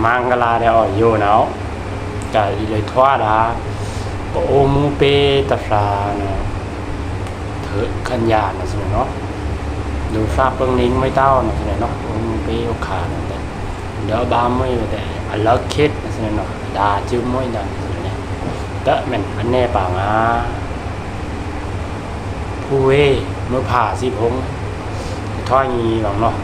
mang la de yo nào cái lời thoa đã ô mu pe ta fra nó thử khăn nhà nó rồi nóดูซาเปิงนิ้งไม่เต้านะสิเนาะโอ้mu peโอขานะเดี๋ยวบ้าไม่แต่อันละคิดนะสิเนาะดาจื้อมวยนั่นสิเนี่ยเตะมันอันแน่ป่างาผู้เวเมื่อผ่าสิพงท้อยงี้หรอกเนาะ